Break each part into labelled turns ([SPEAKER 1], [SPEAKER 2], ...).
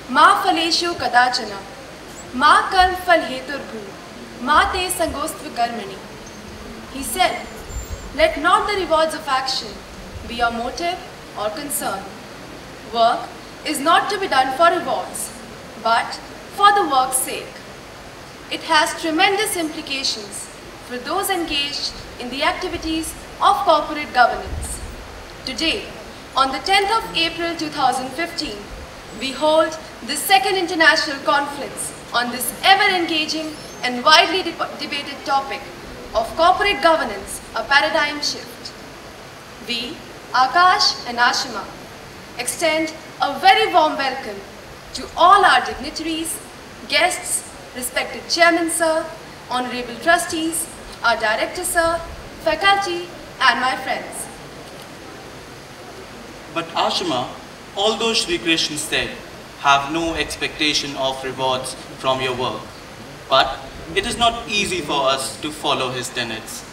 [SPEAKER 1] Ma faleshu kadachana, ma karm fal heturbhu, ma te sangostva karmani. He said, let not the rewards of action be your motive or concern. Work is not to be done for rewards, but for the work's sake. It has tremendous implications for those engaged in the activities of corporate governance. Today, on the 10th of April 2015, we hold the second international conference on this ever-engaging and widely debated topic of corporate governance, a paradigm shift. We, Akash and Ashima, extend a very warm welcome to all our dignitaries, guests, respected Chairman Sir, Honorable Trustees, our Director Sir, faculty and my friends.
[SPEAKER 2] But Ashima, although Shri Krishna said, have no expectation of rewards from your work, but it is not easy for us to follow his tenets,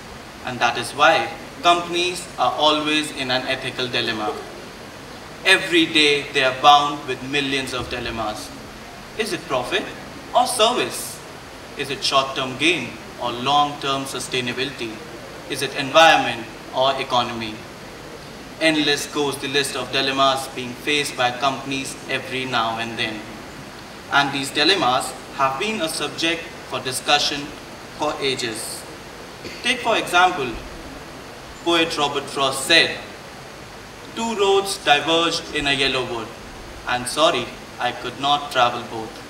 [SPEAKER 2] and that is why companies are always in an ethical dilemma. Every day they are bound with millions of dilemmas. Is it profit or service? Is it short-term gain or long-term sustainability? Is it environment or economy? Endless goes the list of dilemmas being faced by companies every now and then. And these dilemmas have been a subject for discussion for ages. Take for example, poet Robert Frost said, "Two roads diverged in a yellow wood, and sorry, I could not travel both."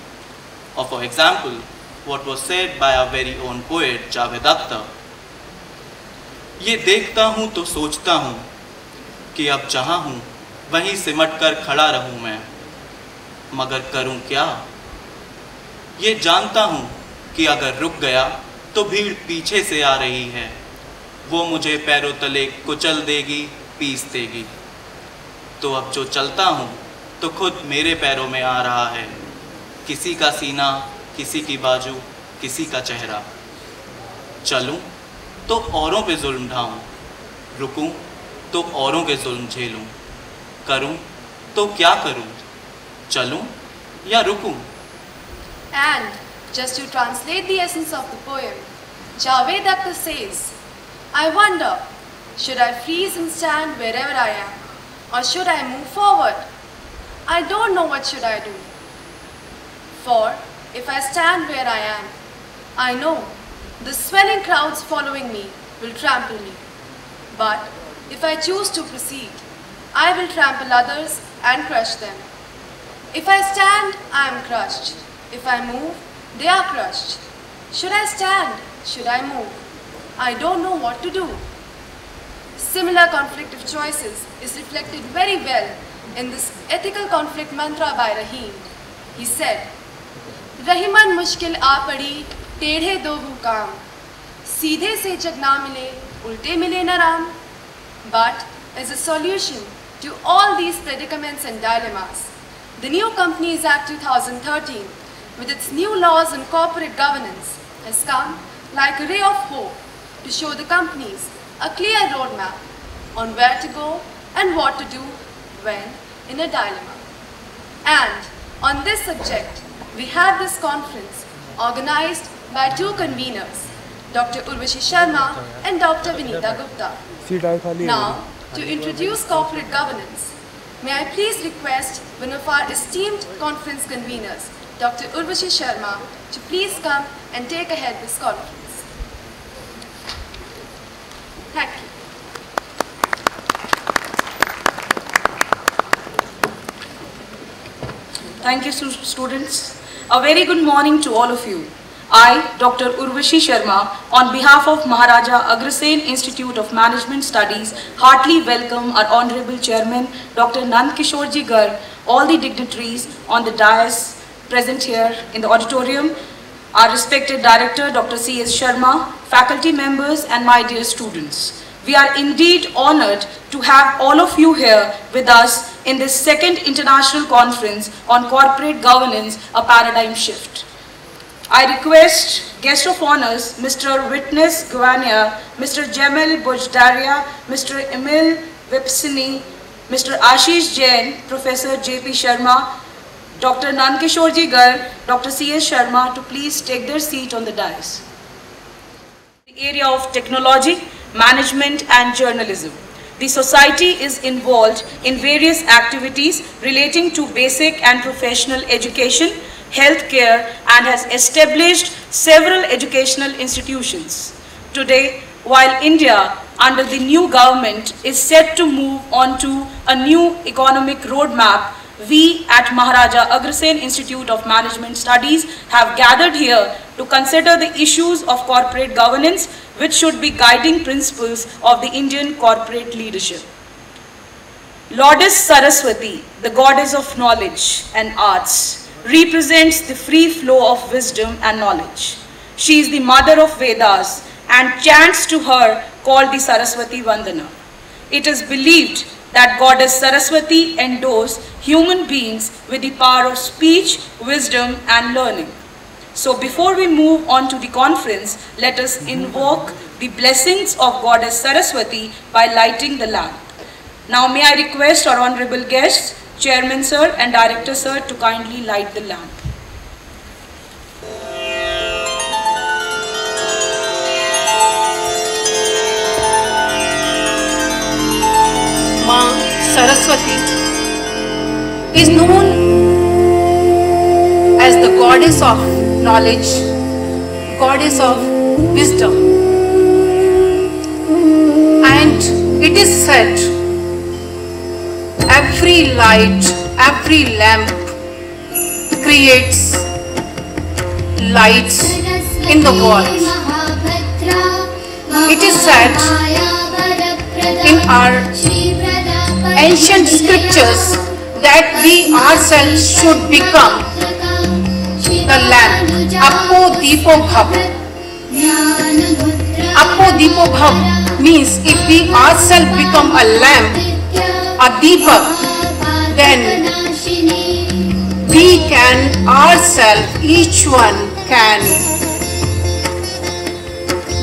[SPEAKER 2] Or for example, what was said by our very own poet Javed Akhtar, "ये देखता हूँ तो सोचता हूँ कि अब जहाँ हूँ वहीं सिमट कर खड़ा रहूँ मैं, मगर करूँ क्या? ये जानता हूँ कि अगर रुक गया तो भीड़ पीछे से आ रही है, वो मुझे पैरों तले कुचल देगी, पीस देगी। तो अब जो चलता हूँ तो खुद मेरे पैरों में आ रहा है, किसी का सीना, किसी की बाजू, किसी का चेहरा। चलूँ तो औरों पे जुल्म ढाऊँ, रुकूँ तो औरों के जुल्म झेलूँ, करूँ तो क्या करूँ, चलूँ या रुकूँ?"
[SPEAKER 1] And just to translate the essence of the poem, Javed Akhtar says, "I wonder, should I freeze and stand wherever I am, or should I move forward? I don't know what should I do. For if I stand where I am, I know the swelling crowds following me will trample me. But if I choose to proceed, I will trample others and crush them. If I stand, I am crushed. If I move, they are crushed. Should I stand? Should I move? I don't know what to do." Similar conflict of choices is reflected very well in this ethical conflict mantra by Rahim. He said, "Rahiman mushkil aa padi, tedhe do काम, सीधे से जग ना मिले, उल्टे मिले ना Ram." But as a solution to all these predicaments and dilemmas, the new Companies Act 2013, with its new laws on corporate governance, has come like a ray of hope to show the companies a clear roadmap on where to go and what to do when in a dilemma. And on this subject, we have this conference organized by two conveners, Dr. Urvashi Sharma and Dr. Vinita Gupta. Now, to introduce corporate governance, may I please request one of our esteemed conference conveners, Dr. Urvashi Sharma, to please come and take ahead this conference. Thank you.
[SPEAKER 3] Thank you, students. A very good morning to all of you. I, Dr. Urvashi Sharma, on behalf of Maharaja Agrasen Institute of Management Studies, heartily welcome our Honorable Chairman, Dr. Nand Kishorji Garg, all the dignitaries on the dais present here in the auditorium, our respected Director, Dr. C.S. Sharma, faculty members, and my dear students. We are indeed honored to have all of you here with us in this second international conference on corporate governance, a paradigm shift. I request guest of honors, Mr. Witness Gwania, Mr. Jamil Bojdaria, Mr. Emil Vipsini, Mr. Ashish Jain, Professor J.P. Sharma, Dr. Nankishorji Garg, Dr. C.S. Sharma to please take their seat on the dais. The area of technology, management and journalism. The society is involved in various activities relating to basic and professional education, healthcare, and has established several educational institutions. Today, while India under the new government is set to move on to a new economic roadmap, we at Maharaja Agrasen Institute of Management Studies have gathered here to consider the issues of corporate governance, which should be guiding principles of the Indian corporate leadership. Goddess Saraswati, the goddess of knowledge and arts, represents the free flow of wisdom and knowledge. She is the mother of Vedas, and chants to her called the Saraswati Vandana. It is believed that Goddess Saraswati endows human beings with the power of speech, wisdom and learning. So before we move on to the conference, let us invoke the blessings of Goddess Saraswati by lighting the lamp. Now may I request our honorable guests, Chairman Sir and Director Sir to kindly light the lamp.
[SPEAKER 1] Ma Saraswati is known as the goddess of knowledge, goddess of wisdom, and it is said every light, every lamp creates lights in the world. It is said in our ancient scriptures that we ourselves should become the lamp. Appo Deepo Bhav. Appo Deepo Bhav means if we ourselves become a lamp, a deepak, then we can ourselves, each one can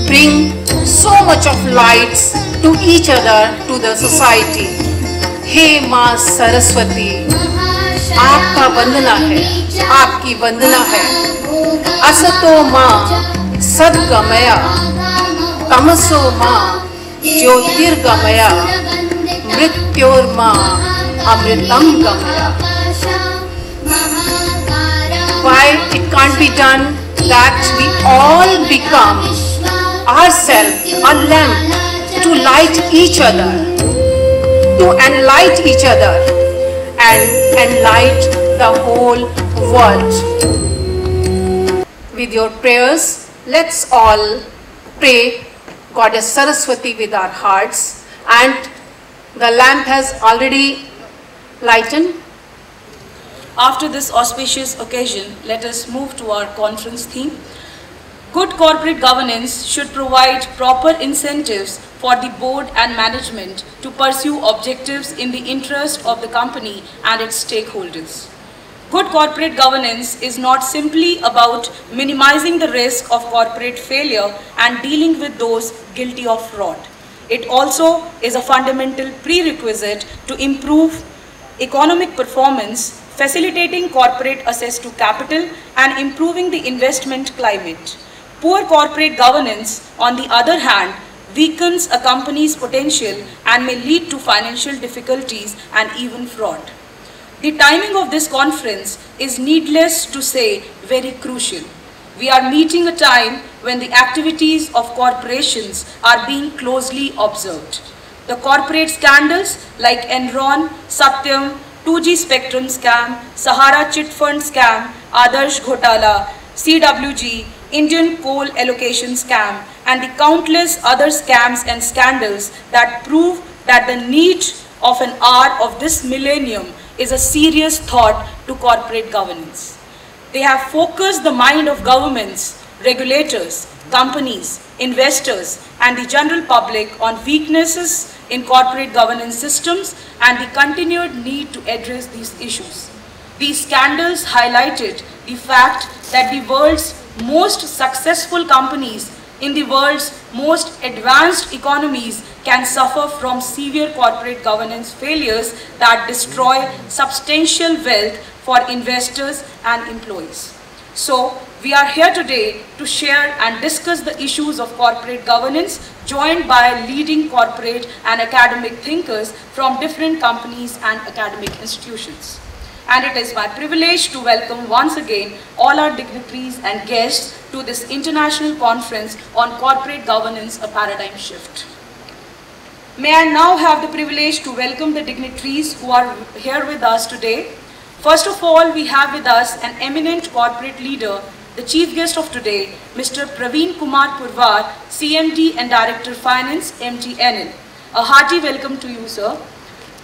[SPEAKER 1] bring so much of lights to each other, to the society. हे माँ सरस्वती, आपका वंदना है, आपकी वंदना है। असतो माँ सद्गमया, तमसो माँ ज्योतिर्गमया, मृत्योर्माँ अमृतम गमया. Why it can't be done that we all become ourselves a lamp to light each other, to enlighten each other and enlighten the whole world. With your prayers, let's all pray Goddess Saraswati with our hearts, and the lamp has already lightened.
[SPEAKER 3] After this auspicious occasion, let us move to our conference theme. Good corporate governance should provide proper incentives for the board and management to pursue objectives in the interest of the company and its stakeholders. Good corporate governance is not simply about minimizing the risk of corporate failure and dealing with those guilty of fraud. It also is a fundamental prerequisite to improve economic performance, facilitating corporate access to capital and improving the investment climate. Poor corporate governance, on the other hand, weakens a company's potential and may lead to financial difficulties and even fraud. The timing of this conference is, needless to say, very crucial. We are meeting a time when the activities of corporations are being closely observed. The corporate scandals like Enron, Satyam, 2G Spectrum scam, Sahara Chit Fund scam, Adarsh Ghotala, CWG, Indian coal allocation scam, and the countless other scams and scandals that prove that the need of an hour of this millennium is a serious thought to corporate governance. They have focused the mind of governments, regulators, companies, investors, and the general public on weaknesses in corporate governance systems and the continued need to address these issues. These scandals highlighted the fact that the world's most successful companies in the world's most advanced economies can suffer from severe corporate governance failures that destroy substantial wealth for investors and employees. So, we are here today to share and discuss the issues of corporate governance, joined by leading corporate and academic thinkers from different companies and academic institutions. And it is my privilege to welcome once again all our dignitaries and guests to this international conference on corporate governance, a paradigm shift. May I now have the privilege to welcome the dignitaries who are here with us today. First of all, we have with us an eminent corporate leader, the chief guest of today, Mr. Praveen Kumar Purwar, CMD and Director Finance, MTNL. A hearty welcome to you, sir.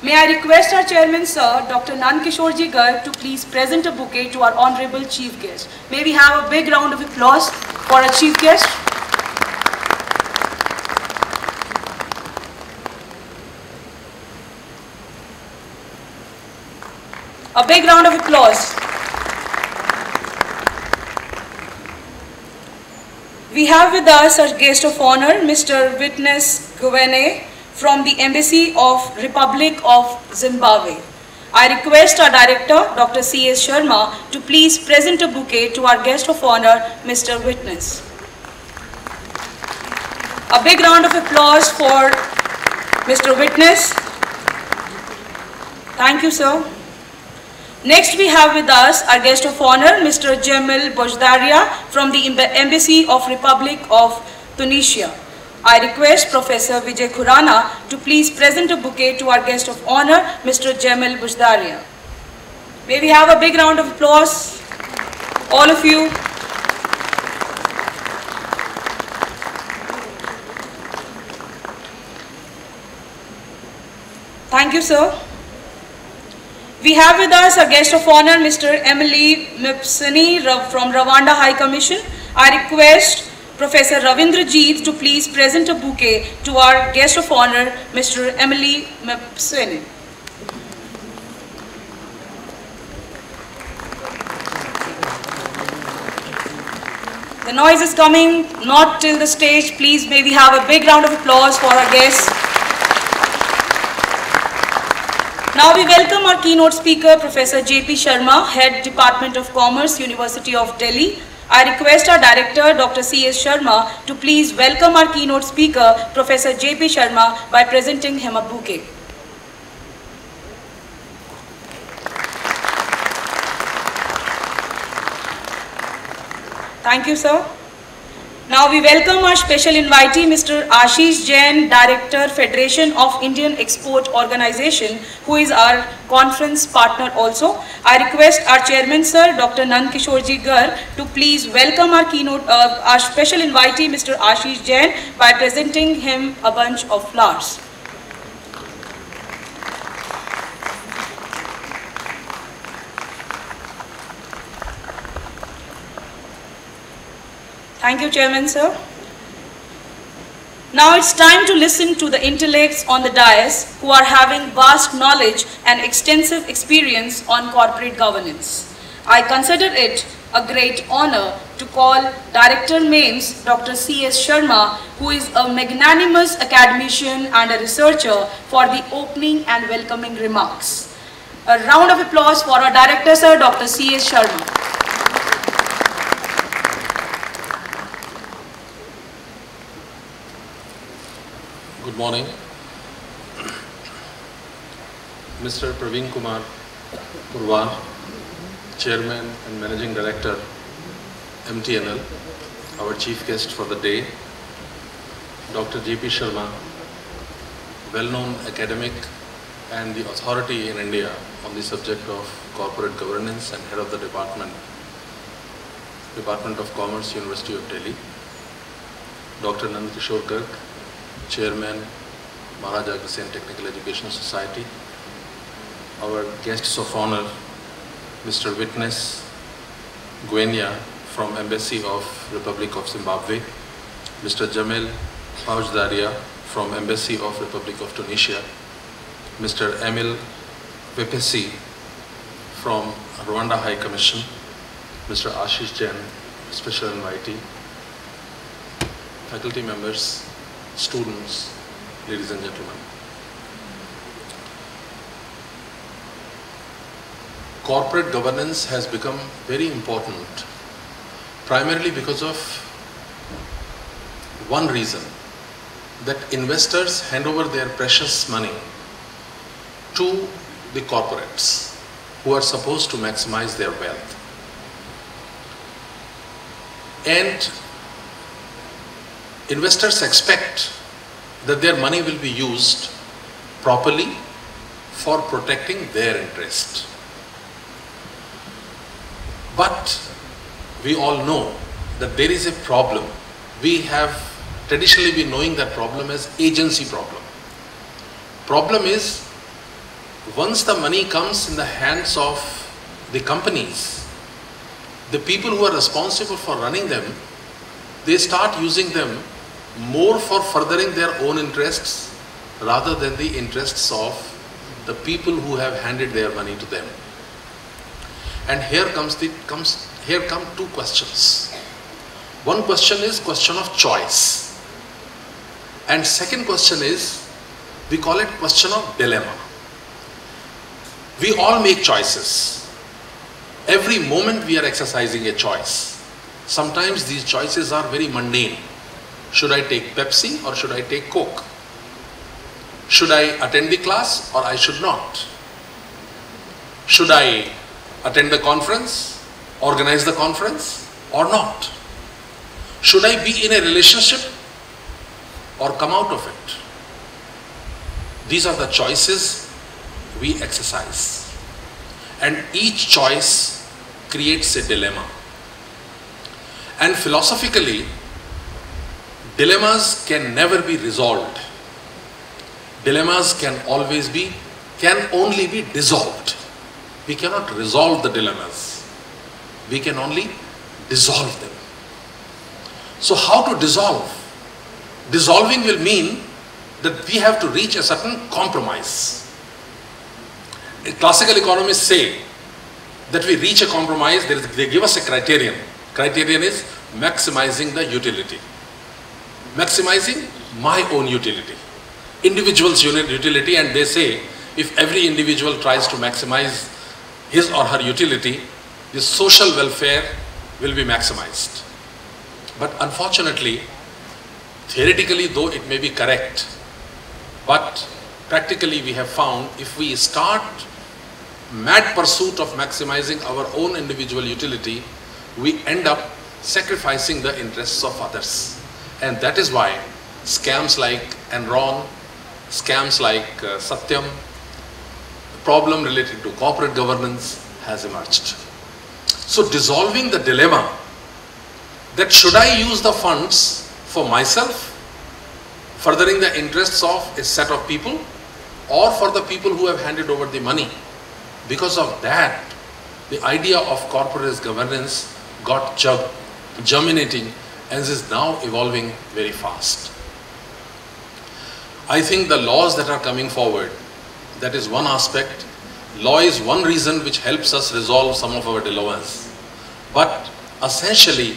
[SPEAKER 3] May I request our chairman, sir, Dr. Nandkishorji Garg, to please present a bouquet to our honorable chief guest. May we have a big round of applause for our chief guest. A big round of applause. We have with us our guest of honor, Mr. Witness Gwene from the Embassy of Republic of Zimbabwe. I request our director, Dr. C.S. Sharma, to please present a bouquet to our guest of honor, Mr. Witness. A big round of applause for Mr. Witness. Thank you, sir. Next, we have with us our guest of honor, Mr. Jamil Bojdaria from the Embassy of Republic of Tunisia. I request Professor Vijay Khurana to please present a bouquet to our guest of honor, Mr. Jamil Bojdaria. May we have a big round of applause, all of you. Thank you, sir. We have with us a guest of honor, Mr. Emily Mipsani from Rwanda High Commission. I request Professor Ravindra Jeet to please present a bouquet to our guest of honor, Mr. Emily Mipsani. The noise is coming, not till the stage. Please, may we have a big round of applause for our guests. Now we welcome our keynote speaker, Professor J.P. Sharma, Head Department of Commerce, University of Delhi. I request our director, Dr. C.S. Sharma, to please welcome our keynote speaker, Professor J.P. Sharma, by presenting him a bouquet. Thank you, sir. Now we welcome our special invitee, Mr. Ashish Jain, Director, Federation of Indian Export Organization, who is our conference partner also. I request our chairman, sir, Dr. Nandkishorji Garg, to please welcome our keynote, our special invitee, Mr. Ashish Jain, by presenting him a bunch of flowers. Thank you, Chairman, sir. Now it's time to listen to the intellects on the dais who are having vast knowledge and extensive experience on corporate governance. I consider it a great honor to call Director MAIMS, Dr. C.S. Sharma, who is a magnanimous academician and a researcher, for the opening and welcoming remarks. A round of applause for our Director, sir, Dr. C.S. Sharma.
[SPEAKER 4] Good morning. Mr. Praveen Kumar Purwar, Chairman and Managing Director, MTNL, our chief guest for the day, Dr. J.P. Sharma, well-known academic and the authority in India on the subject of corporate governance and head of the Department of Commerce, University of Delhi, Dr. Nandkishore Garg, Chairman, Maharaja Agricultural Technical Education Society, our guests of honor, Mr. Witness Gwene from Embassy of Republic of Zimbabwe, Mr. Jamil Bojdaria from Embassy of Republic of Tunisia, Mr. Emil Vipesi from Rwanda High Commission, Mr. Ashish Jain, Special Invitee, faculty members, students, ladies and gentlemen. corporate governance has become very important, primarily because of one reason, that investors hand over their precious money to the corporates who are supposed to maximize their wealth. And investors expect that their money will be used properly for protecting their interest. But we all know that there is a problem. We have traditionally been knowing that problem as agency problem. Problem is, once the money comes in the hands of the companies, the people who are responsible for running them, they start using them more for furthering their own interests rather than the interests of the people who have handed their money to them. And here come two questions. One question is question of choice. And second question is, we call it question of dilemma. We all make choices. Every moment we are exercising a choice. Sometimes these choices are very mundane. Should I take Pepsi or should I take Coke? Should I attend the class or I should not? Should I attend the conference, organize the conference or not? Should I be in a relationship or come out of it? These are the choices we exercise. And each choice creates a dilemma. And philosophically, dilemmas can never be resolved. Dilemmas can only be dissolved. We cannot resolve the dilemmas. We can only dissolve them. So how to dissolve? Dissolving will mean that we have to reach a certain compromise. Classical economists say that we reach a compromise, they give us a criterion. Criterion is maximizing the utility. Maximizing my own utility. Individual's utility, and they say if every individual tries to maximize his or her utility, the social welfare will be maximized. But unfortunately, theoretically though it may be correct, but practically we have found if we start mad pursuit of maximizing our own individual utility, we end up sacrificing the interests of others. And that is why scams like Enron, scams like Satyam, problem related to corporate governance has emerged. So dissolving the dilemma that should I use the funds for myself, furthering the interests of a set of people, or for the people who have handed over the money. Because of that, the idea of corporate governance got germinating and is now evolving very fast. I think the laws that are coming forward, that is one aspect. Law is one reason which helps us resolve some of our dilemmas. But essentially,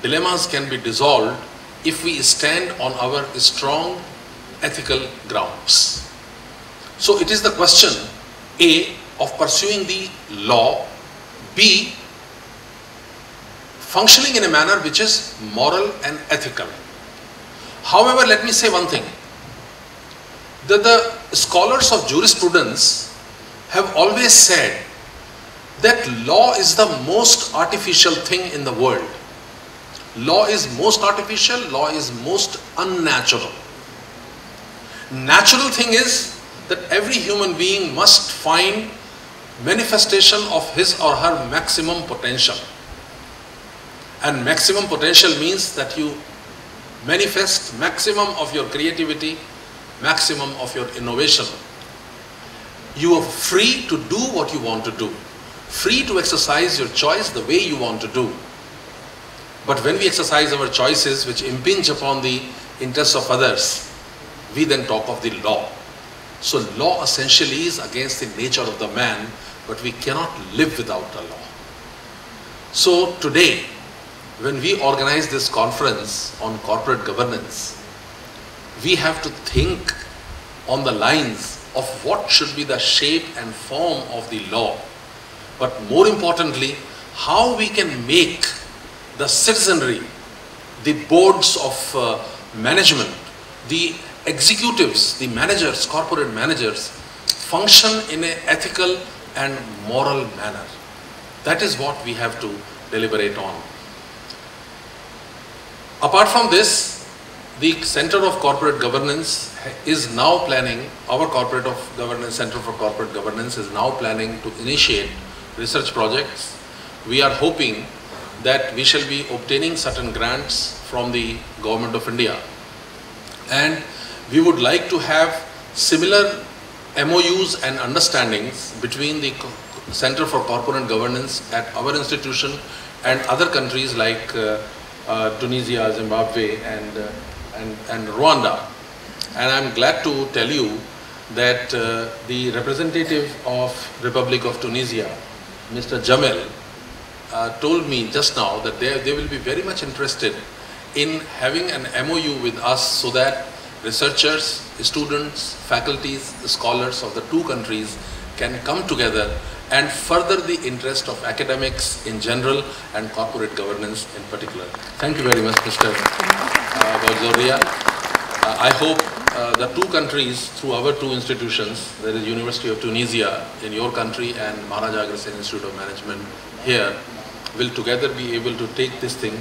[SPEAKER 4] dilemmas can be dissolved if we stand on our strong ethical grounds. So it is the question, A, of pursuing the law, B, functioning in a manner which is moral and ethical. However, let me say one thing, that the scholars of jurisprudence have always said that law is the most artificial thing in the world. Law is most artificial, law is most unnatural. Natural thing is that every human being must find manifestation of his or her maximum potential. And maximum potential means that you manifest maximum of your creativity, maximum of your innovation. You are free to do what you want to do, free to exercise your choice the way you want to do. But when we exercise our choices which impinge upon the interests of others, we then talk of the law. So law essentially is against the nature of the man, but we cannot live without a law. So today, when we organize this conference on corporate governance, we have to think on the lines of what should be the shape and form of the law. but more importantly, how we can make the citizenry, the boards of management, the executives, the managers, corporate managers, function in an ethical and moral manner. That is what we have to deliberate on. Apart from this, the Center of Corporate Governance is now planning, our Center for Corporate Governance is now planning to initiate research projects. We are hoping that we shall be obtaining certain grants from the Government of India. And we would like to have similar MOUs and understandings between the Center for Corporate Governance at our institution and other countries like Tunisia, Zimbabwe and Rwanda. And I'm glad to tell you that the representative of Republic of Tunisia, Mr. Jamel, told me just now that they will be very much interested in having an MOU with us so that researchers, students, faculties, scholars of the two countries can come together and further the interest of academics in general and corporate governance in particular. Thank you very much, Mr. Balzoria. I hope the two countries, through our two institutions, that is University of Tunisia in your country and Maharaja Aghasen Institute of Management here, will together be able to take this thing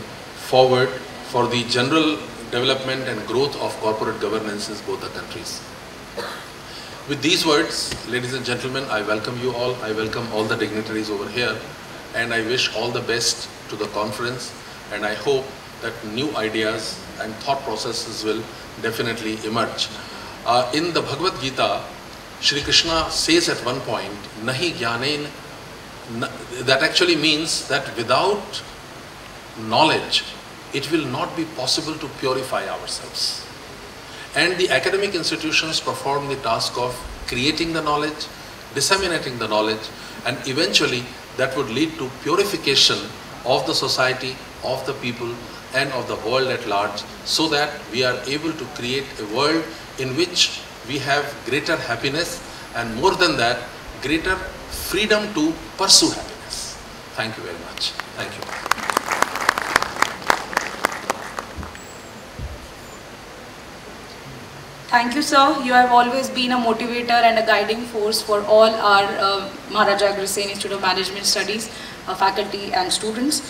[SPEAKER 4] forward for the general development and growth of corporate governance in both the countries. With these words, ladies and gentlemen, I welcome you all. I welcome all the dignitaries over here, and I wish all the best to the conference, and I hope that new ideas and thought processes will definitely emerge. In the Bhagavad Gita, Shri Krishna says at one point, Nahi Jnanen, that actually means that without knowledge, it will not be possible to purify ourselves. And the academic institutions perform the task of creating the knowledge, disseminating the knowledge, and eventually that would lead to purification of the society, of the people, and of the world at large, so that we are able to create a world in which we have greater happiness, and more than that, greater freedom to pursue happiness. Thank you very much. Thank you.
[SPEAKER 3] Thank you, sir. You have always been a motivator and a guiding force for all our Maharaja Aghasen Institute of Management Studies, faculty and students.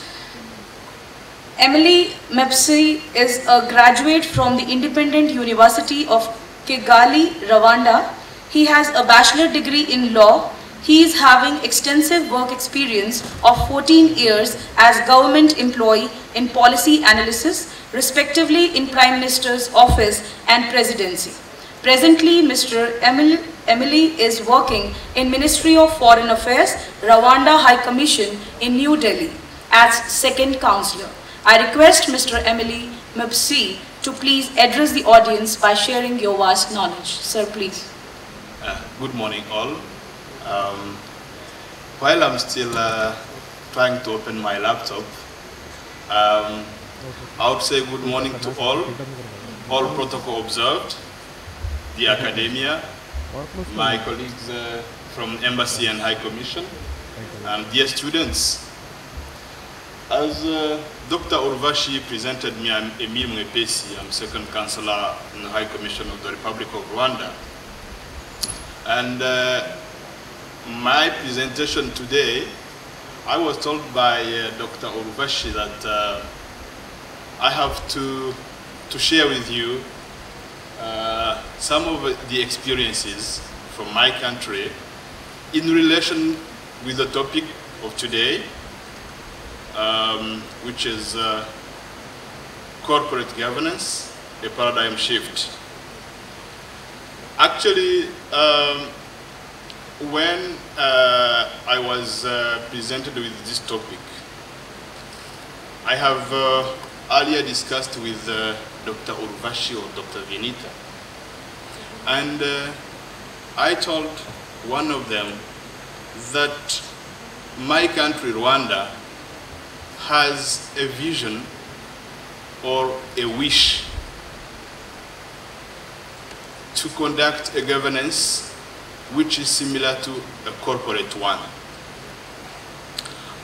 [SPEAKER 3] Emily Mepsi is a graduate from the Independent University of Kigali, Rwanda. He has a bachelor degree in law. He is having extensive work experience of 14 years as government employee in policy analysis, respectively in Prime Minister's office and presidency. Presently, Mr. Emily is working in Ministry of Foreign Affairs, Rwanda High Commission in New Delhi as second counselor. I request Mr. Emily Mepsi to please address the audience by sharing your vast knowledge. Sir, please.
[SPEAKER 5] Good morning, all. While I'm still trying to open my laptop, I would say good morning to all protocol observed, the academia, my colleagues from Embassy and High Commission, and dear students. As Dr. Urvashi presented me, I'm Emile Mwepesi. I'm second counselor in the High Commission of the Republic of Rwanda. And my presentation today, I was told by Dr. Urvashi that I have to share with you some of the experiences from my country in relation with the topic of today, which is corporate governance, a paradigm shift. Actually, when I was presented with this topic, I have earlier discussed with Dr. Urvashi or Dr. Vinita, and I told one of them that my country, Rwanda, has a vision or a wish to conduct a governance which is similar to a corporate one.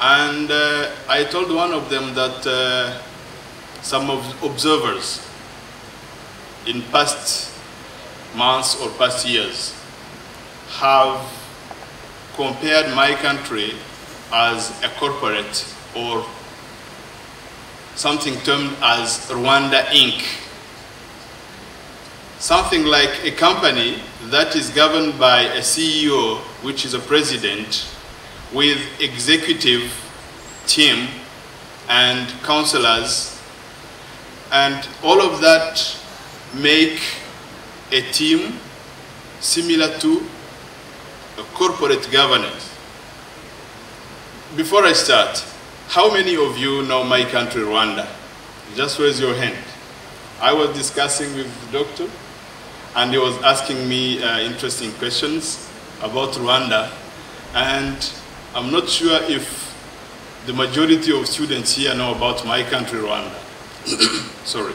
[SPEAKER 5] And I told one of them that some of observers in past months or past years have compared my country as a corporate or something termed as Rwanda Inc. Something like a company that is governed by a CEO, which is a president, with executive team and councillors, and all of that make a team similar to a corporate governance. Before I start, how many of you know my country, Rwanda? Just raise your hand. I was discussing with the doctor, and he was asking me interesting questions about Rwanda, and I'm not sure if the majority of students here know about my country, Rwanda. Sorry.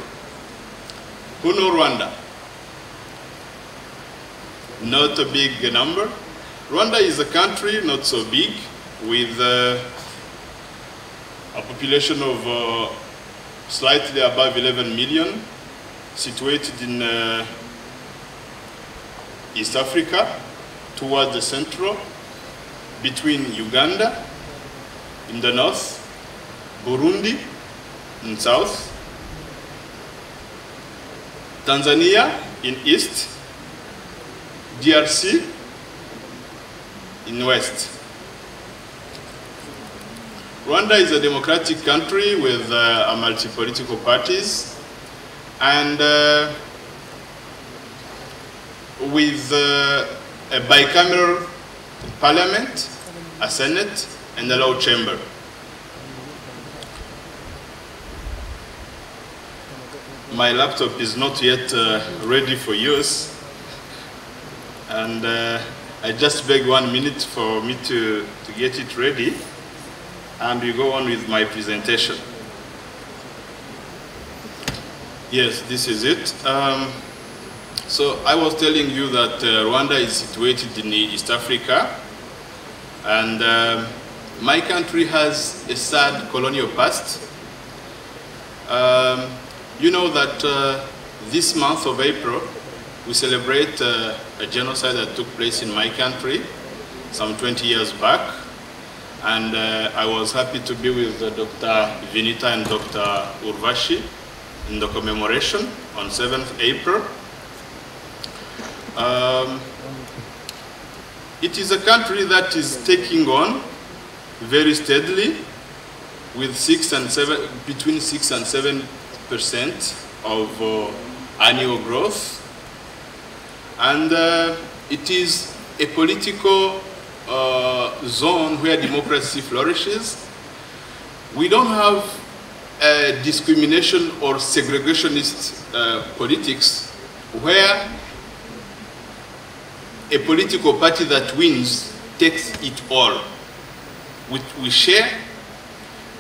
[SPEAKER 5] Who know Rwanda? Not a big number. Rwanda is a country not so big, with a population of slightly above 11 million, situated in East Africa, towards the central, between Uganda in the north, Burundi in south, Tanzania in east, DRC in west. Rwanda is a democratic country with multi-political parties, and with a bicameral parliament, a senate, and a law chamber. My laptop is not yet ready for use, and I just beg 1 minute for me to get it ready, and we go on with my presentation. Yes, this is it. So I was telling you that Rwanda is situated in East Africa, and my country has a sad colonial past. You know that this month of April, we celebrate a genocide that took place in my country some 20 years back. And I was happy to be with Dr. Vinita and Dr. Urvashi in the commemoration on 7th April. It is a country that is taking on very steadily with between 6 and 7% of annual growth. And it is a political zone where democracy flourishes. We don't have discrimination or segregationist politics where a political party that wins takes it all. We share,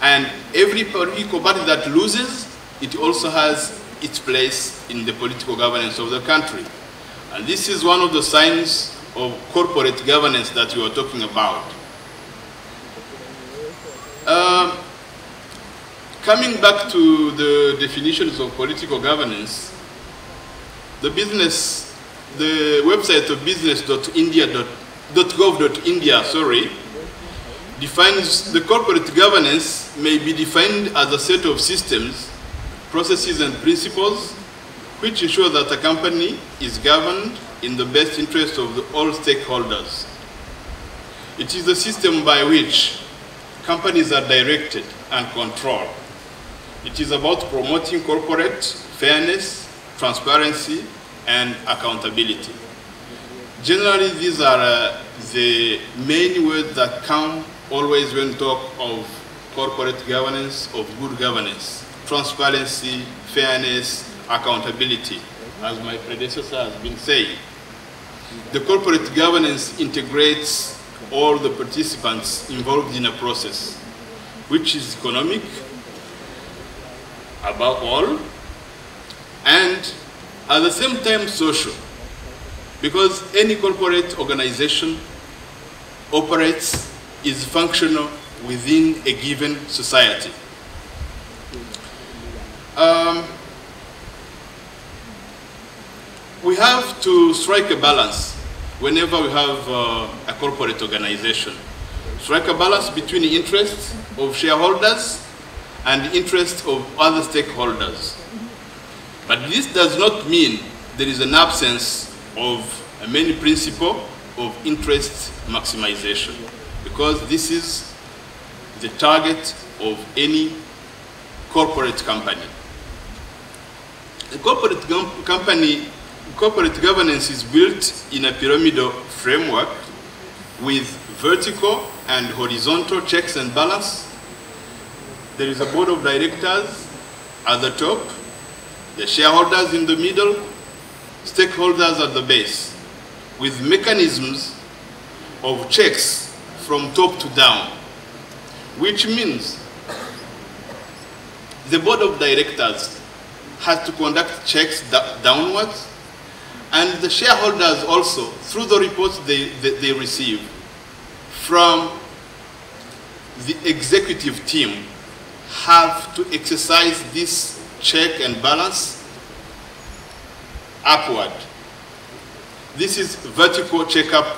[SPEAKER 5] and every political party that loses, it also has its place in the political governance of the country. And this is one of the signs of corporate governance that you are talking about. Coming back to the definitions of political governance, the website of business.gov.india, defines the corporate governance may be defined as a set of systems, processes, and principles which ensure that a company is governed in the best interest of all stakeholders. It is a system by which companies are directed and controlled. It is about promoting corporate fairness, transparency, and accountability. Generally, these are the main words that come always when we talk of corporate governance, of good governance: transparency, fairness, accountability, as my predecessor has been saying. The corporate governance integrates all the participants involved in a process, which is economic, above all, and at the same time social, because any corporate organization operates, is functional, within a given society. We have to strike a balance whenever we have a corporate organization. Strike a balance between the interests of shareholders and the interests of other stakeholders. But this does not mean there is an absence of a main principle of interest maximization, because this is the target of any corporate company. A corporate governance is built in a pyramidal framework with vertical and horizontal checks and balance. There is a board of directors at the top, the shareholders in the middle, stakeholders at the base, with mechanisms of checks from top to down, which means the board of directors has to conduct checks downwards, and the shareholders also, through the reports they receive from the executive team, have to exercise this check and balance upward. This is vertical checkup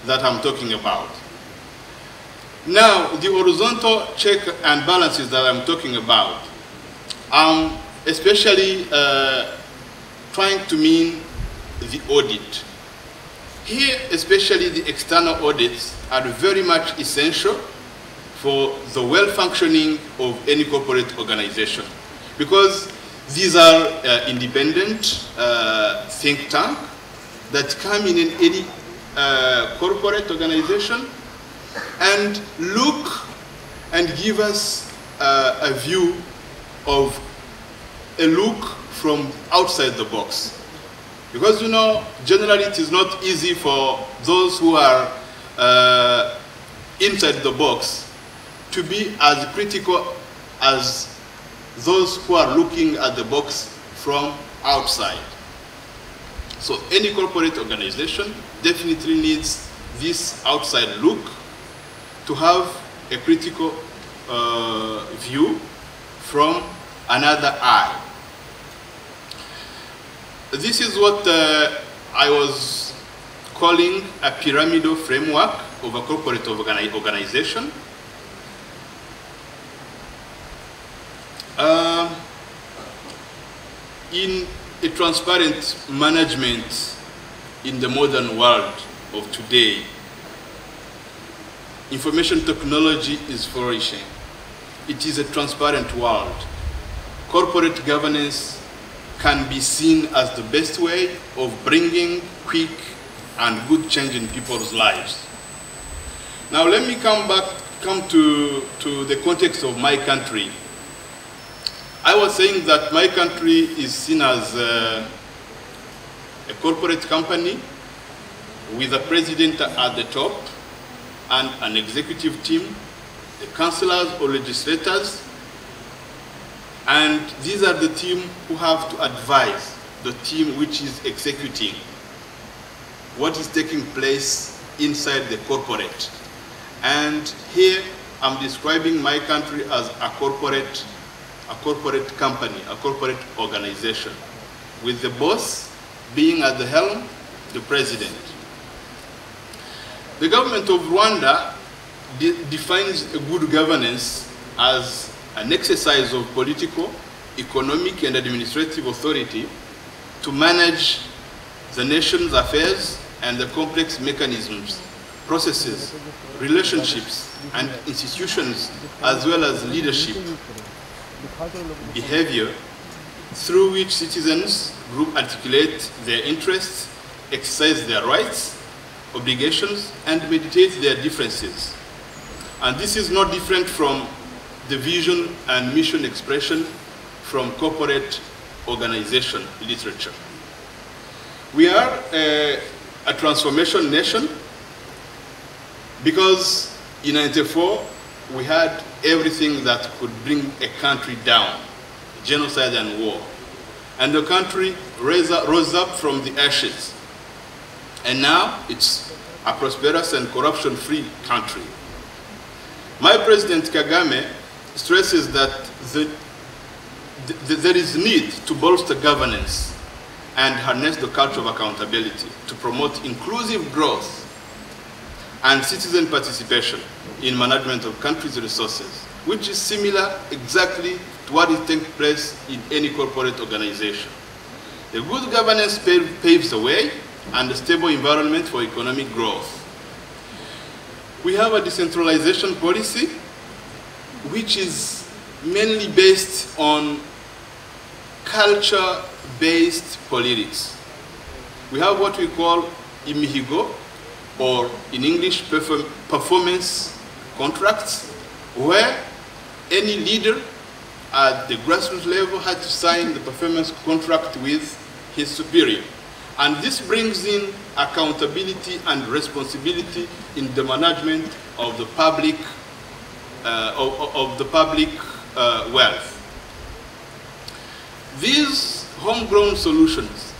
[SPEAKER 5] that I'm talking about. Now, the horizontal check and balances that I'm talking about, especially trying to mean the audit. Here, especially the external audits are very much essential for the well-functioning of any corporate organization, because these are independent think tank that come in any corporate organization and look and give us a view of a look from outside the box. Because, you know, generally it is not easy for those who are inside the box to be as critical as those who are looking at the box from outside. So any corporate organization definitely needs this outside look to have a critical view from another eye. This is what I was calling a pyramidal framework of a corporate organization. In a transparent management in the modern world of today, information technology is flourishing. It is a transparent world. Corporate governance can be seen as the best way of bringing quick and good change in people's lives. Now let me come to the context of my country. I was saying that my country is seen as a corporate company with a president at the top and an executive team, the councillors or legislators, and these are the team who have to advise the team which is executing what is taking place inside the corporate. And here I'm describing my country as a corporate company, a corporate organization, with the boss being at the helm, the president. The government of Rwanda defines a good governance as an exercise of political, economic, and administrative authority to manage the nation's affairs and the complex mechanisms, processes, relationships, and institutions, as well as leadership, behavior, through which citizens group articulate their interests, exercise their rights, obligations, and meditate their differences. And this is not different from the vision and mission expression from corporate organization literature. We are a transformation nation because in 1994 we had everything that could bring a country down, genocide and war. And the country rose up from the ashes. And now it's a prosperous and corruption-free country. My President Kagame stresses that there is need to bolster governance and harness the culture of accountability to promote inclusive growth and citizen participation in management of countries' resources, which is similar exactly to what is taking place in any corporate organization. The good governance paves the way and a stable environment for economic growth. We have a decentralization policy which is mainly based on culture-based politics. We have what we call imihigo, or in English, performance contracts, where any leader at the grassroots level had to sign the performance contract with his superior. And this brings in accountability and responsibility in the management of the public, wealth. These homegrown solutions,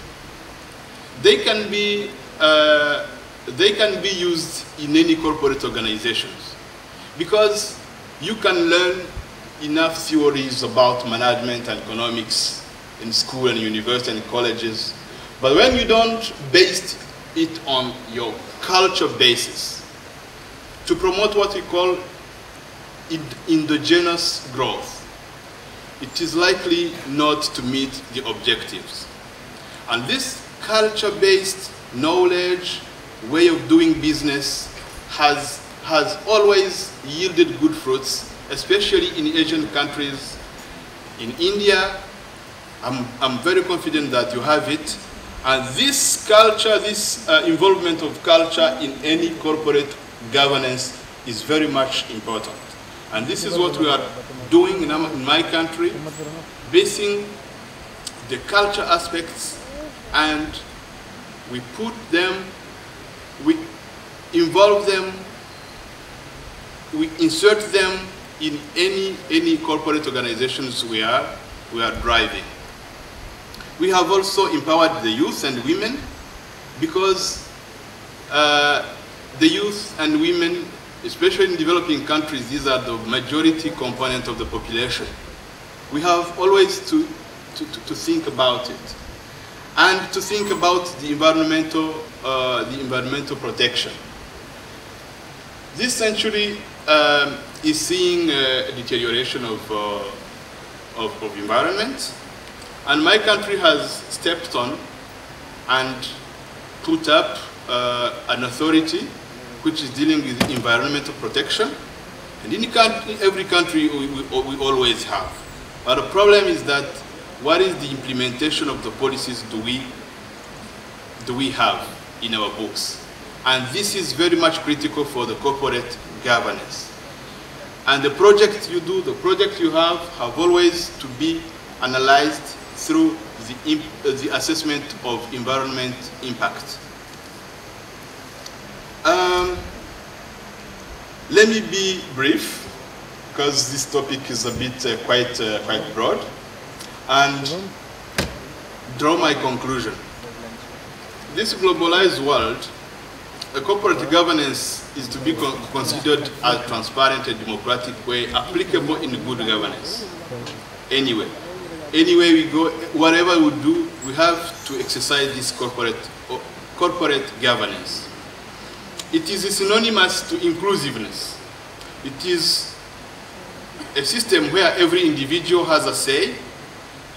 [SPEAKER 5] they can be used in any corporate organizations, because you can learn enough theories about management and economics in school and university and colleges, but when you don't base it on your culture basis to promote what we call endogenous growth, it is likely not to meet the objectives. And this culture-based knowledge, way of doing business has always yielded good fruits, especially in Asian countries. In India, I'm very confident that you have it. And this culture, this involvement of culture in any corporate governance is very much important. And this is what we are doing in my country, basing the culture aspects, and we put them, we involve them, we insert them in any corporate organizations we are driving. We have also empowered the youth and women, because the youth and women, especially in developing countries, these are the majority component of the population. We have always to think about it, and to think about the environmental protection. This century is seeing a deterioration of environment, and my country has stepped on and put up an authority which is dealing with environmental protection. And in every country we always have. But the problem is that what is the implementation of the policies do we have in our books? And this is very much critical for the corporate governance. And the project you do, the project you have always to be analyzed through the assessment of environment impact. Let me be brief, because this topic is a bit quite broad, and draw my conclusion. This globalized world, a corporate governance is to be considered a transparent and democratic way applicable in good governance. Anyway we go, whatever we do, we have to exercise this corporate governance. It is synonymous to inclusiveness. It is a system where every individual has a say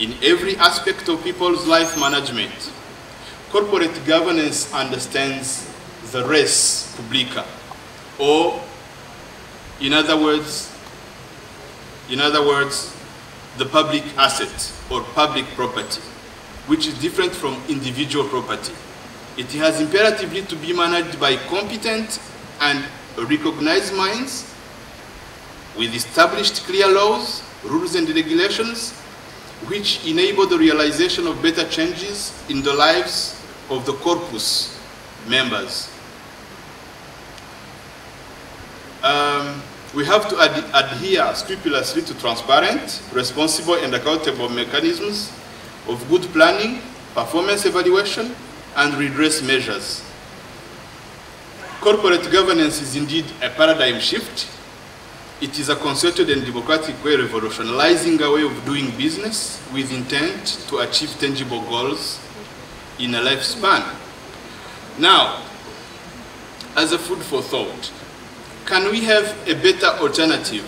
[SPEAKER 5] in every aspect of people's life management. Corporate governance understands the res publica, or in other words, the public asset or public property, which is different from individual property. It has imperatively to be managed by competent and recognized minds with established clear laws, rules and regulations, which enable the realization of better changes in the lives of the corpus members. We have to adhere scrupulously to transparent, responsible and accountable mechanisms of good planning, performance evaluation, and redress measures. Corporate governance is indeed a paradigm shift, It is a concerted and democratic way revolutionizing a way of doing business with intent to achieve tangible goals in a lifespan. Now, as a food for thought, can we have a better alternative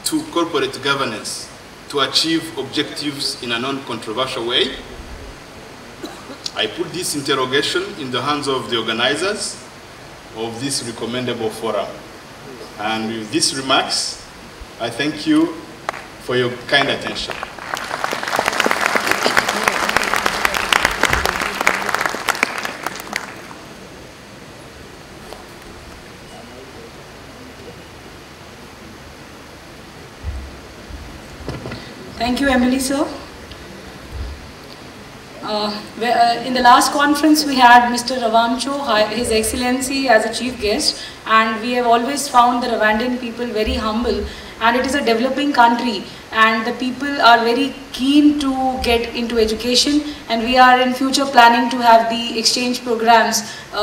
[SPEAKER 5] to corporate governance to achieve objectives in a non-controversial way? I put this interrogation in the hands of the organizers of this recommendable forum. And with these remarks, I thank you for your kind attention.
[SPEAKER 3] Thank you, Emily, sir. In the last conference, we had Mr. Ravamcho, His Excellency, as a chief guest, and we have always found the Rwandan people very humble, and it is a developing country, and the people are very keen to get into education, and we are in future planning to have the exchange programs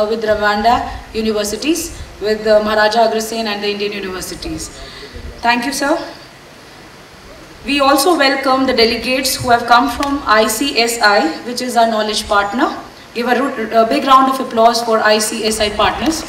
[SPEAKER 3] with Rwanda universities, with Maharaja Agrasen and the Indian universities. Thank you, sir. We also welcome the delegates who have come from ICSI, which is our knowledge partner. Give a big round of applause for ICSI partners.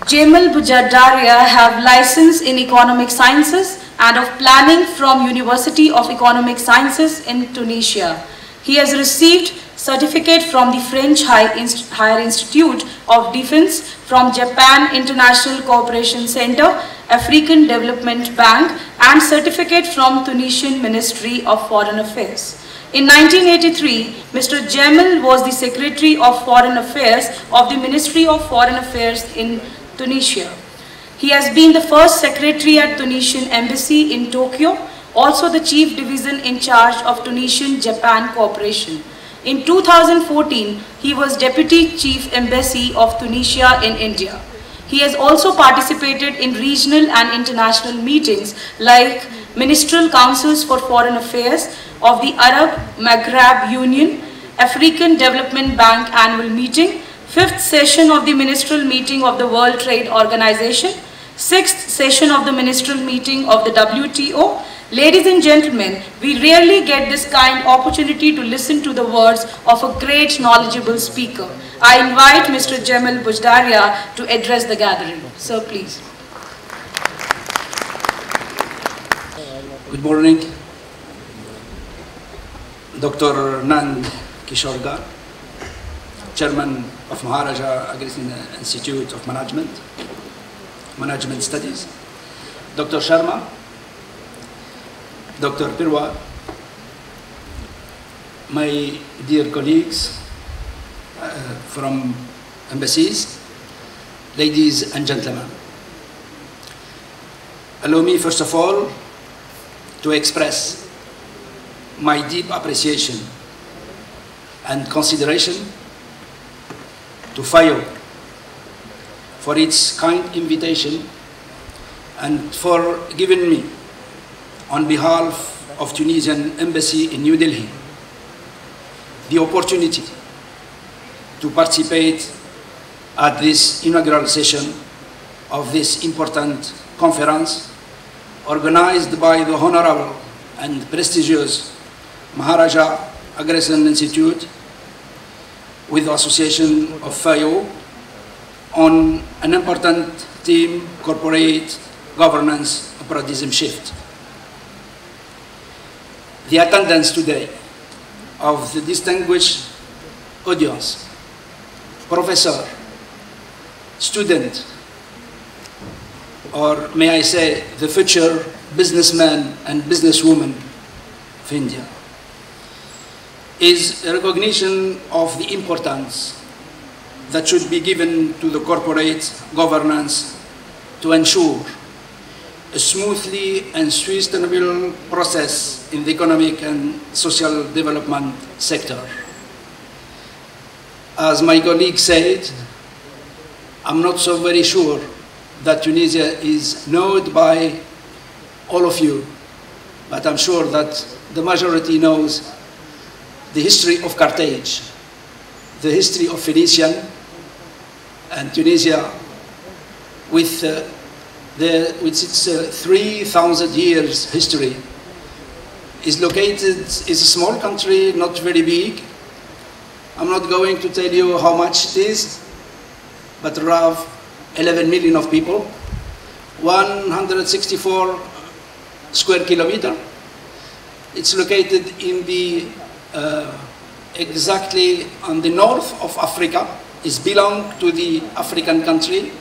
[SPEAKER 3] Jamal Bujadaria have license in economic sciences and of planning from University of Economic Sciences in Tunisia. He has received certificate from the French Higher Institute of Defense, from Japan International Cooperation Center, African Development Bank, and certificate from Tunisian Ministry of Foreign Affairs. In 1983, Mr. Jamal was the Secretary of Foreign Affairs of the Ministry of Foreign Affairs in Tunisia. He has been the first Secretary at Tunisian Embassy in Tokyo, also the Chief Division in charge of Tunisian-Japan Cooperation. In 2014, he was Deputy Chief Embassy of Tunisia in India. He has also participated in regional and international meetings like Ministerial Councils for Foreign Affairs of the Arab Maghreb Union, African Development Bank Annual Meeting, 5th session of the Ministerial Meeting of the World Trade Organization, 6th session of the Ministerial Meeting of the WTO. Ladies and gentlemen, we rarely get this kind of opportunity to listen to the words of a great knowledgeable speaker. I invite Mr. Jamal Bujdaria to address the gathering. Sir, please.
[SPEAKER 6] Good morning. Dr. Nand Kishore, Chairman of Maharaja Agrasen Institute of Management Studies, Dr. Sharma, Dr. Pirwa, my dear colleagues from embassies, ladies and gentlemen. Allow me first of all to express my deep appreciation and consideration to FAO for its kind invitation and for giving me, on behalf of Tunisian Embassy in New Delhi, the opportunity to participate at this inaugural session of this important conference organized by the Honorable and prestigious Maharaja Agrasen Institute with the Association of FAO on an important theme, corporate governance paradigm shift. The attendance today of the distinguished audience, professor, student, or may I say the future businessman and businesswoman of India, is a recognition of the importance that should be given to the corporate governance to ensure a smoothly and sustainable process in the economic and social development sector. As my colleague said, I'm not so very sure that Tunisia is known by all of you, but I'm sure that the majority knows the history of Carthage, the history of Phoenician and Tunisia with with its 3,000 years history, is a small country, not very big. I'm not going to tell you how much it is, but around 11 million of people, 164 square kilometer. It's located in the exactly on the north of Africa. It belongs to the African country,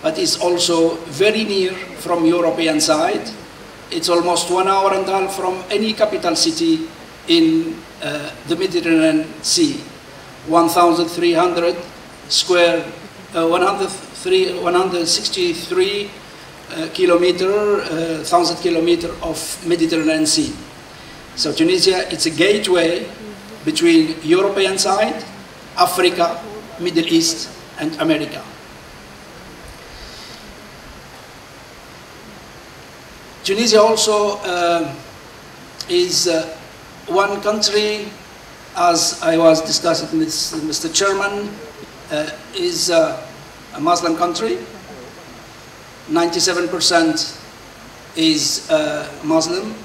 [SPEAKER 6] but is also very near from European side. It's almost 1 hour and a half from any capital city in the Mediterranean Sea. 1,300 square, 163 kilometer, 1,000 kilometer of Mediterranean Sea. So Tunisia, it's a gateway between European side, Africa, Middle East, and America. Tunisia also is one country, as I was discussing with Mr. Chairman, is a Muslim country. 97% is Muslim.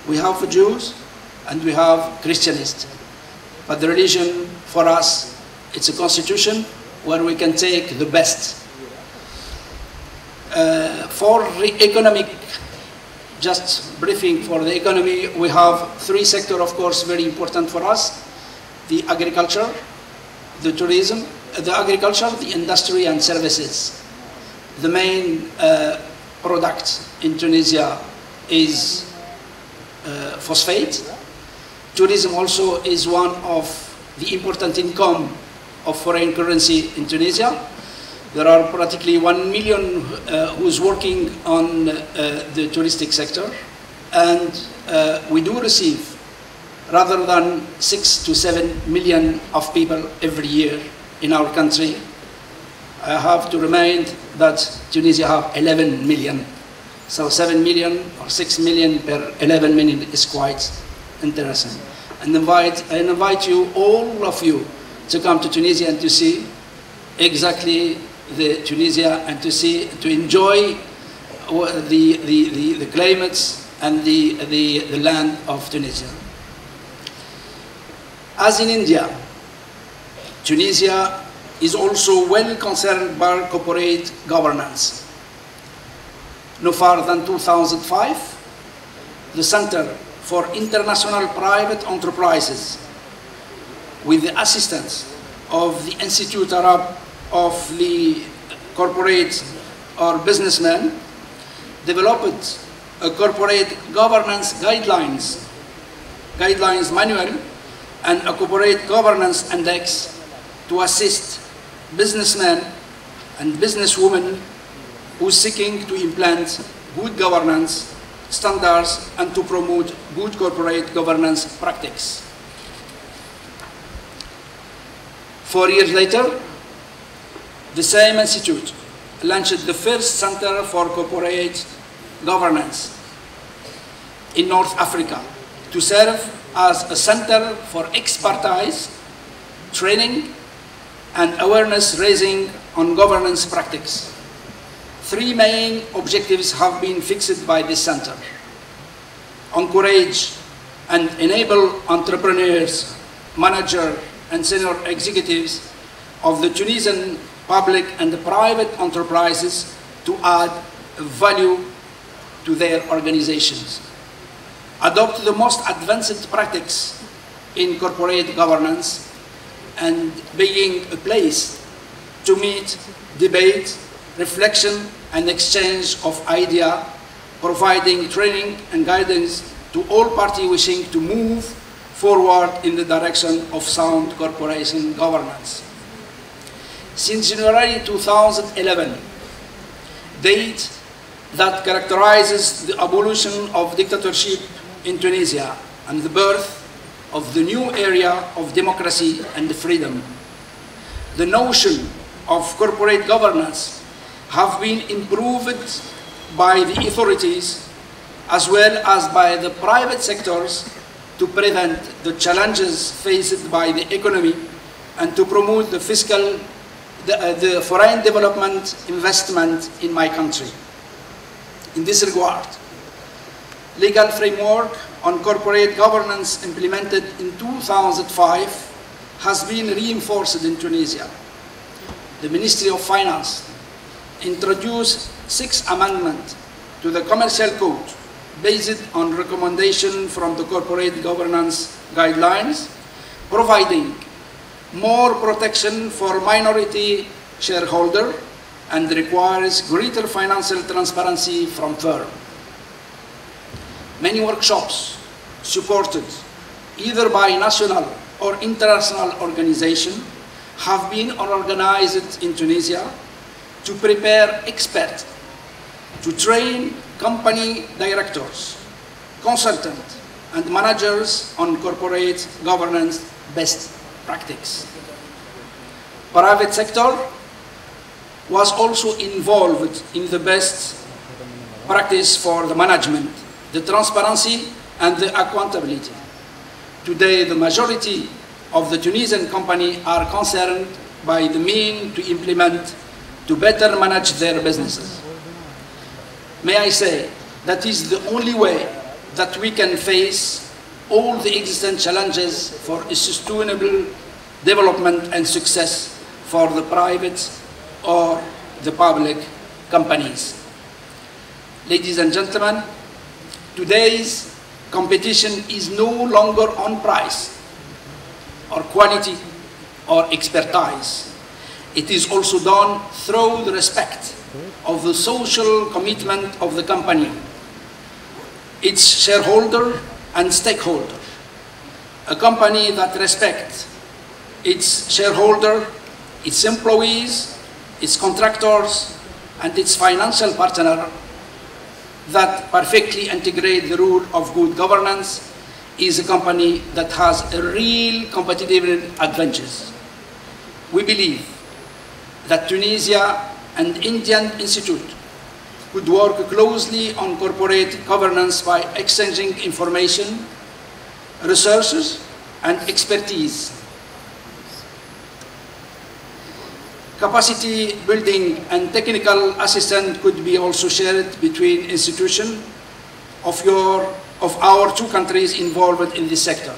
[SPEAKER 6] We have Jews and we have Christianists. But the religion for us, it's a constitution where we can take the best. For the economic, just briefing for the economy, we have 3 sectors, of course, very important for us. The agriculture, the tourism, the agriculture, the industry and services. The main product in Tunisia is phosphate. Tourism also is one of the important income of foreign currency in Tunisia. There are practically 1 million who's working on the touristic sector, and we do receive rather than 6 to 7 million of people every year in our country. I have to remind that Tunisia have 11 million. So 7 million or 6 million per 11 million is quite interesting. And I invite you, all of you, to come to Tunisia and to see exactly the Tunisia and to enjoy the climates and the land of Tunisia. As in India, Tunisia is also well concerned by corporate governance. No further than 2005, the Center for International Private Enterprises, with the assistance of the Institute Arab of the Corporate or Businessmen, developed a corporate governance guidelines manual and a corporate governance index to assist businessmen and businesswomen who are seeking to implement good governance standards and to promote good corporate governance practice. 4 years later, the same institute launched the first Center for Corporate Governance in North Africa to serve as a center for expertise, training, and awareness raising on governance practice. 3 main objectives have been fixed by this center: encourage and enable entrepreneurs, managers, and senior executives of the Tunisian public and the private enterprises to add value to their organizations, adopt the most advanced practices in corporate governance, and being a place to meet, debate, reflection, and exchange of ideas, providing training and guidance to all parties wishing to move forward in the direction of sound corporation governance. Since January 2011, date that characterizes the abolition of dictatorship in Tunisia and the birth of the new area of democracy and freedom, the notion of corporate governance have been improved by the authorities as well as by the private sectors to prevent the challenges faced by the economy and to promote the foreign development investment in my country. In this regard, legal framework on corporate governance implemented in 2005 has been reinforced in Tunisia. The Ministry of Finance introduced 6 amendments to the Commercial Code based on recommendation from the corporate governance guidelines, providing more protection for minority shareholder and requires greater financial transparency from firm. Many workshops supported either by national or international organizations have been organized in Tunisia to prepare experts, to train company directors, consultants, and managers on corporate governance best practice. Private sector was also involved in the best practice for the management, the transparency, and the accountability. Today, the majority of the Tunisian companies are concerned by the means to implement to better manage their businesses. May I say, that is the only way that we can face all the existing challenges for a sustainable development and success for the private or the public companies. Ladies and gentlemen, today's competition is no longer on price or quality or expertise. It is also done through the respect of the social commitment of the company, its shareholder and stakeholder. A company that respects its shareholder, its employees, its contractors, and its financial partner that perfectly integrate the rule of good governance is a company that has a real competitive advantage. We believe that Tunisia and Indian Institute could work closely on corporate governance by exchanging information, resources, and expertise. Capacity building and technical assistance could be also shared between institutions of our 2 countries involved in this sector.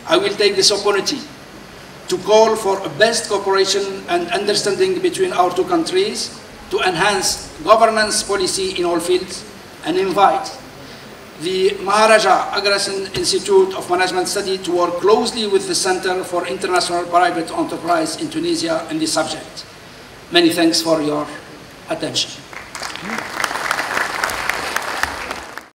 [SPEAKER 6] I will take this opportunity to call for a best cooperation and understanding between our 2 countries to enhance governance policy in all fields, and invite the Maharaja Agrasen Institute of Management Study to work closely with the Center for International Private Enterprise in Tunisia in this subject. Many thanks for your attention.